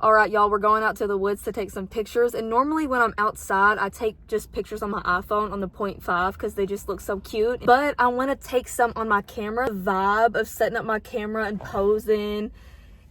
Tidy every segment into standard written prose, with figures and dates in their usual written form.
All right, y'all, we're going out to the woods to take some pictures. And normally when I'm outside, I take just pictures on my iPhone on the 0.5 because they just look so cute. But I want to take some on my camera. The vibe of setting up my camera and posing,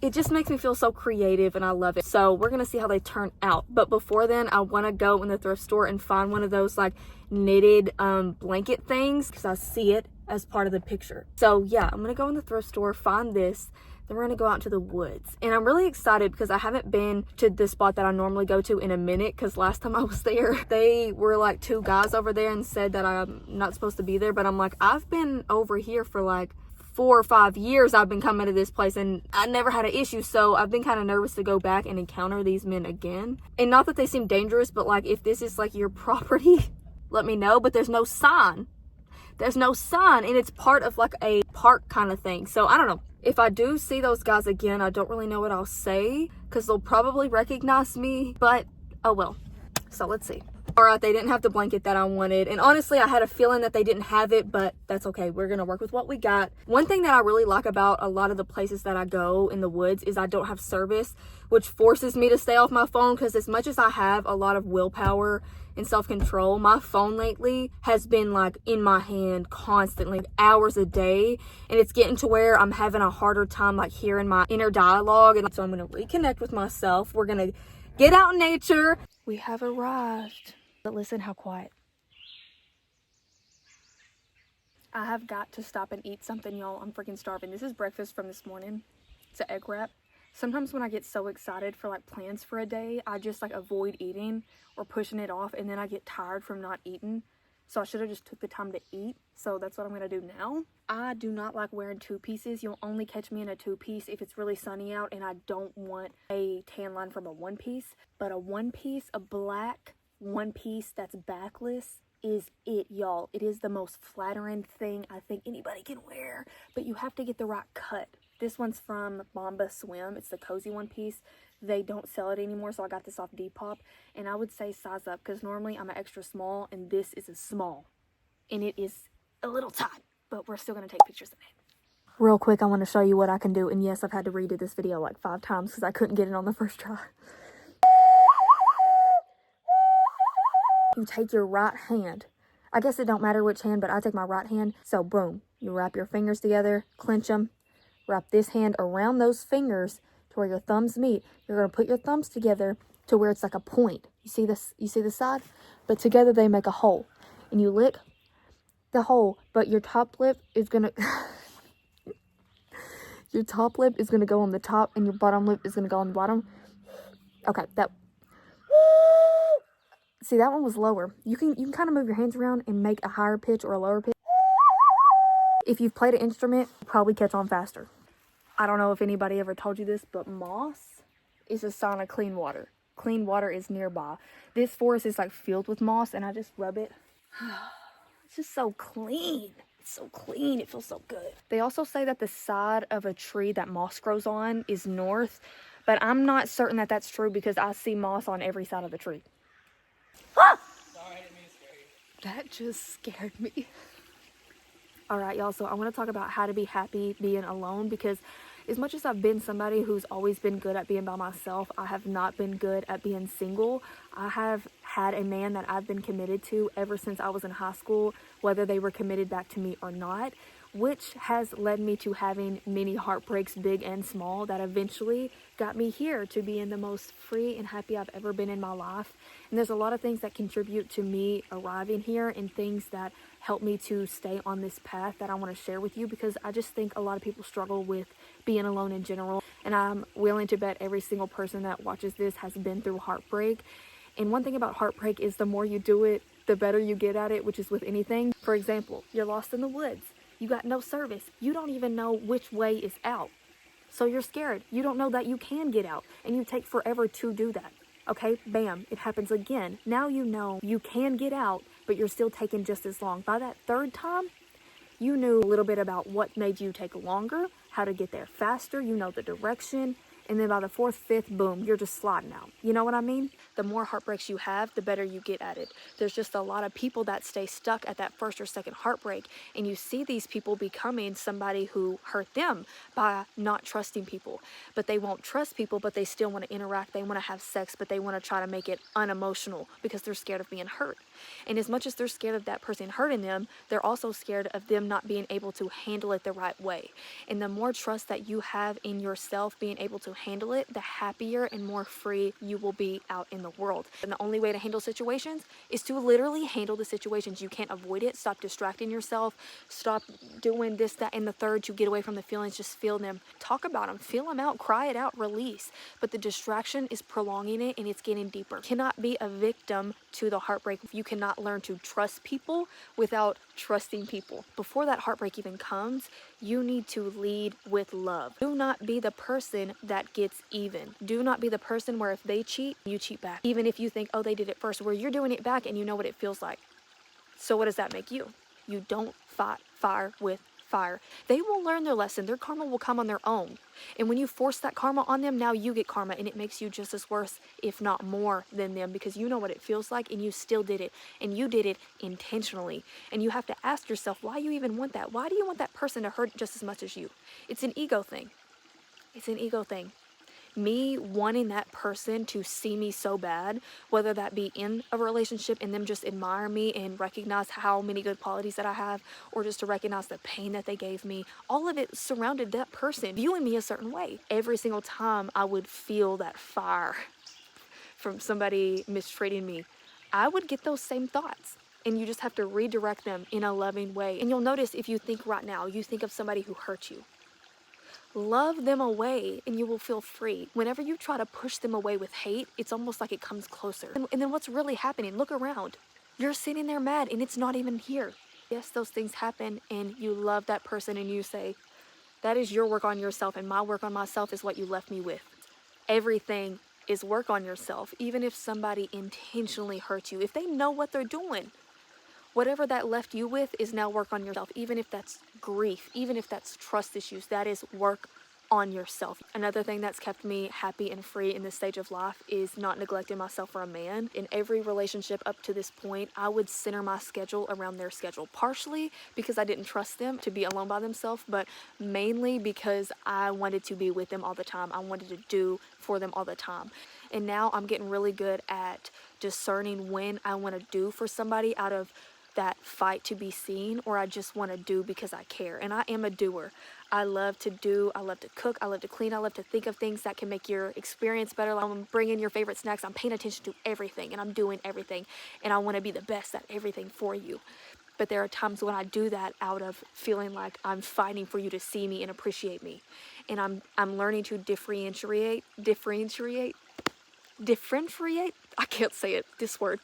it just makes me feel so creative and I love it. So we're gonna see how they turn out. But before then, I want to go in the thrift store and find one of those like knitted blanket things because I see it as part of the picture. So yeah, I'm gonna go in the thrift store, find this, then we're gonna go out into the woods. And I'm really excited because I haven't been to this spot that I normally go to in a minute, because last time I was there, they were like 2 guys over there and said that I'm not supposed to be there. But I'm like, I've been over here for like 4 or 5 years. I've been coming to this place and I never had an issue, so I've been kind of nervous to go back and encounter these men again. And not that they seem dangerous, but like if this is like your property, let me know. But there's no sign. There's no sign, and it's part of like a park kind of thing. So I don't know. If I do see those guys again, I don't really know what I'll say because they'll probably recognize me, but oh well. So let's see. All right, they didn't have the blanket that I wanted. And honestly, I had a feeling that they didn't have it, but that's okay. We're going to work with what we got. One thing that I really like about a lot of the places that I go in the woods is I don't have service, which forces me to stay off my phone, because as much as I have a lot of willpower and self-control, my phone lately has been like in my hand constantly, hours a day. And it's getting to where I'm having a harder time like hearing my inner dialogue. And so I'm going to reconnect with myself. We're going to get out in nature. We have arrived. But listen how quiet. I have got to stop and eat something, y'all. I'm freaking starving. This is breakfast from this morning. It's an egg wrap. Sometimes when I get so excited for like plans for a day, I just like avoid eating or pushing it off, and then I get tired from not eating. So I should have just took the time to eat. So that's what I'm going to do now. I do not like wearing 2 pieces. You'll only catch me in a 2-piece if it's really sunny out and I don't want a tan line from a 1-piece. But a 1-piece, a black 1-piece that's backless is it, y'all. It is the most flattering thing I think anybody can wear, but you have to get the right cut. This one's from Bomba Swim. It's the cozy 1-piece. They don't sell it anymore, so I got this off Depop. And I would say size up, because normally I'm an extra small and this is a small, and it is a little tight, but we're still going to take pictures of it. Real quick, I want to show you what I can do. And yes, I've had to redo this video like 5 times because I couldn't get it on the first try. You take your right hand. I guess it don't matter which hand, but I take my right hand. So boom, you wrap your fingers together, clench them, wrap this hand around those fingers to where your thumbs meet. You're going to put your thumbs together to where it's like a point. You see this? You see the side? But together they make a hole. And you lick the hole, but your top lip is going to... your top lip is going to go on the top, and your bottom lip is going to go on the bottom. Okay, that... See, that one was lower. You can kind of move your hands around and make a higher pitch or a lower pitch. If you've played an instrument, you'll probably catch on faster. I don't know if anybody ever told you this, but moss is a sign of clean water. Clean water is nearby. This forest is like filled with moss, and I just rub it. It's just so clean. It's so clean. It feels so good. They also say that the side of a tree that moss grows on is north, but I'm not certain that that's true because I see moss on every side of the tree. Ah! Sorry, I didn't mean to scare you. That just scared me. All right, y'all, so I want to talk about how to be happy being alone, because as much as I've been somebody who's always been good at being by myself, I have not been good at being single. I have had a man that I've been committed to ever since I was in high school, whether they were committed back to me or not, which has led me to having many heartbreaks, big and small, that eventually got me here to being the most free and happy I've ever been in my life. And there's a lot of things that contribute to me arriving here, and things that help me to stay on this path that I want to share with you, because I just think a lot of people struggle with being alone in general. And I'm willing to bet every single person that watches this has been through heartbreak. And one thing about heartbreak is the more you do it, the better you get at it, which is with anything. For example, you're lost in the woods. You got no service. You don't even know which way is out. So you're scared. You don't know that you can get out, and you take forever to do that. Okay, bam, it happens again. Now you know you can get out, but you're still taking just as long. By that 3rd time, you knew a little bit about what made you take longer, how to get there faster. You know the direction. And then by the fourth, fifth, boom, you're just sliding out. You know what I mean? The more heartbreaks you have, the better you get at it. There's just a lot of people that stay stuck at that first or second heartbreak, and you see these people becoming somebody who hurt them by not trusting people. But they won't trust people, but they still want to interact. They want to have sex, but they want to try to make it unemotional because they're scared of being hurt. And as much as they're scared of that person hurting them, they're also scared of them not being able to handle it the right way. And the more trust that you have in yourself being able to handle it, the happier and more free you will be out in the world. And the only way to handle situations is to literally handle the situations. You can't avoid it. Stop distracting yourself. Stop doing this, that, and the third to get away from the feelings. Just feel them. Talk about them. Feel them out. Cry it out. Release. But the distraction is prolonging it, and it's getting deeper. You cannot be a victim to the heartbreak. You cannot learn to trust people without trusting people. Before that heartbreak even comes, you need to lead with love. Do not be the person that gets even. Do not be the person where if they cheat, you cheat back. Even if you think, oh, they did it first, where you're doing it back and you know what it feels like. So what does that make you? You don't fight fire with fire. They will learn their lesson. Their karma will come on their own. And when you force that karma on them, now you get karma, and it makes you just as worse, if not more than them, because you know what it feels like and you still did it, and you did it intentionally. And you have to ask yourself, why you even want that? Why do you want that person to hurt just as much as you? It's an ego thing. It's an ego thing. Me wanting that person to see me so bad, whether that be in a relationship and them just admire me and recognize how many good qualities that I have, or just to recognize the pain that they gave me, all of it surrounded that person viewing me a certain way. Every single time I would feel that fire from somebody mistreating me, I would get those same thoughts. And you just have to redirect them in a loving way. And you'll notice if you think right now, you think of somebody who hurt you. Love them away and you will feel free. Whenever you try to push them away with hate, it's almost like it comes closer. And then what's really happening? Look around. You're sitting there mad and it's not even here. Yes, those things happen and you love that person and you say, that is your work on yourself, and my work on myself is what you left me with. Everything is work on yourself, even if somebody intentionally hurts you. If they know what they're doing, whatever that left you with is now work on yourself. Even if that's grief, even if that's trust issues, that is work on yourself. Another thing that's kept me happy and free in this stage of life is not neglecting myself for a man. In every relationship up to this point, I would center my schedule around their schedule, partially because I didn't trust them to be alone by themselves, but mainly because I wanted to be with them all the time. I wanted to do for them all the time. And now I'm getting really good at discerning when I want to do for somebody out of that fight to be seen, or I just want to do because I care. And I am a doer. I love to do, I love to cook, I love to clean, I love to think of things that can make your experience better. Like I'm bringing your favorite snacks, I'm paying attention to everything, and I'm doing everything, and I want to be the best at everything for you. But there are times when I do that out of feeling like I'm fighting for you to see me and appreciate me. And I'm learning to differentiate, I can't say it, this word.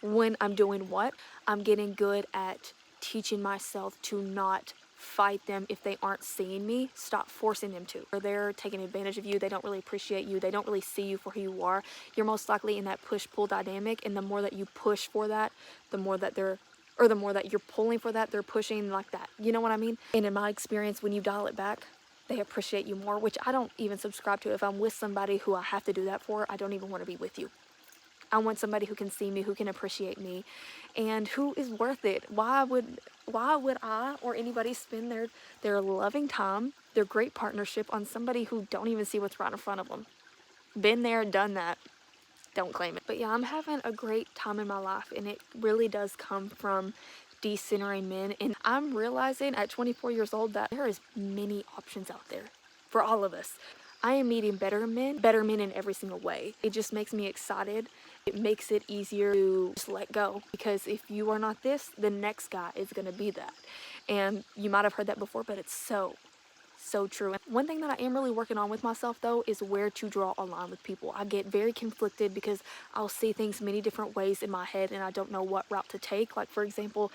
When I'm doing what, I'm getting good at teaching myself to not fight them if they aren't seeing me. Stop forcing them to. Or they're taking advantage of you, they don't really appreciate you, they don't really see you for who you are. You're most likely in that push-pull dynamic, and the more that you push for that, the more that you're pulling for that, they're pushing like that. You know what I mean? And in my experience, when you dial it back, they appreciate you more, which I don't even subscribe to. If I'm with somebody who I have to do that for, I don't even want to be with you. I want somebody who can see me, who can appreciate me, and who is worth it. Why would I or anybody spend their loving time, their great partnership on somebody who don't even see what's right in front of them? Been there, done that. Don't claim it. But yeah, I'm having a great time in my life, and it really does come from decentering men. And I'm realizing at 24 years old that there is many options out there for all of us. I am meeting better men in every single way. It just makes me excited. It makes it easier to just let go, because if you are not this, the next guy is going to be that. And you might have heard that before, but it's so true. And one thing that I am really working on with myself though is where to draw a line with people. I get very conflicted because I'll see things many different ways in my head and I don't know what route to take. Like for example,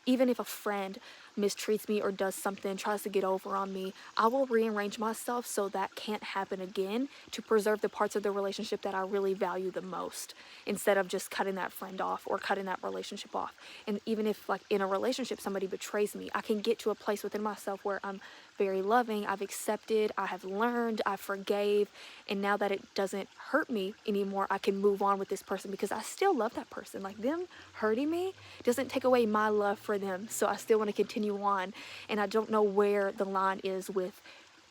Even if a friend mistreats me or does something, tries to get over on me, I will rearrange myself so that can't happen again, to preserve the parts of the relationship that I really value the most, instead of just cutting that friend off or cutting that relationship off. And even if, like, in a relationship somebody betrays me, I can get to a place within myself where I'm very loving, I've accepted, I have learned, I forgave, and now that it doesn't hurt me anymore, I can move on with this person because I still love that person. Like, them hurting me doesn't take away my love for them, so I still want to continue on. And I don't know where the line is with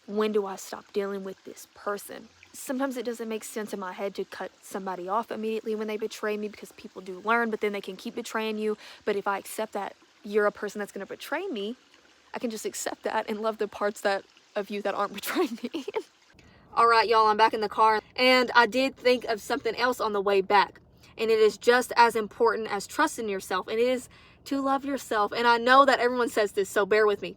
when do I stop dealing with this person. Sometimes it doesn't make sense in my head to cut somebody off immediately when they betray me, because people do learn, but then they can keep betraying you. But if I accept that you're a person that's going to betray me, I can just accept that and love the parts of you that aren't betraying me. All right, y'all, I'm back in the car, and I did think of something else on the way back, and it is just as important as trusting yourself, and it is to love yourself. And I know that everyone says this, so bear with me.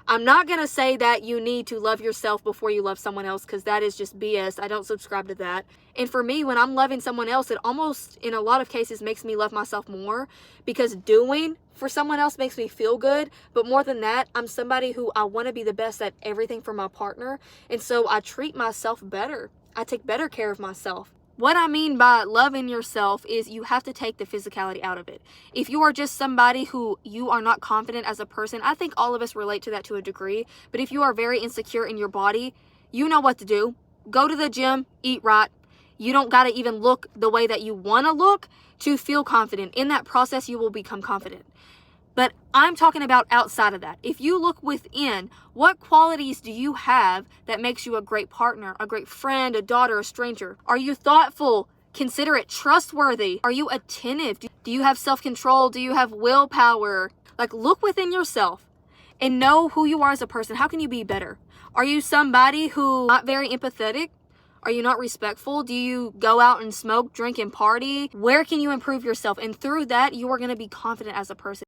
I'm not going to say that you need to love yourself before you love someone else, because that is just BS. I don't subscribe to that. And for me, when I'm loving someone else, it almost, in a lot of cases, makes me love myself more, because doing for someone else makes me feel good. But more than that, I'm somebody who I want to be the best at everything for my partner. And so I treat myself better. I take better care of myself. What I mean by loving yourself is you have to take the physicality out of it. If you are just somebody who you are not confident as a person, I think all of us relate to that to a degree. But if you are very insecure in your body, you know what to do. Go to the gym, eat right. You don't got to even look the way that you want to look to feel confident. In that process, you will become confident. But I'm talking about outside of that. If you look within, what qualities do you have that makes you a great partner, a great friend, a daughter, a stranger? Are you thoughtful, considerate, trustworthy? Are you attentive? Do you have self-control? Do you have willpower? Like, look within yourself and know who you are as a person. How can you be better? Are you somebody who not very empathetic? Are you not respectful? Do you go out and smoke, drink, and party? Where can you improve yourself? And through that, you are going to be confident as a person.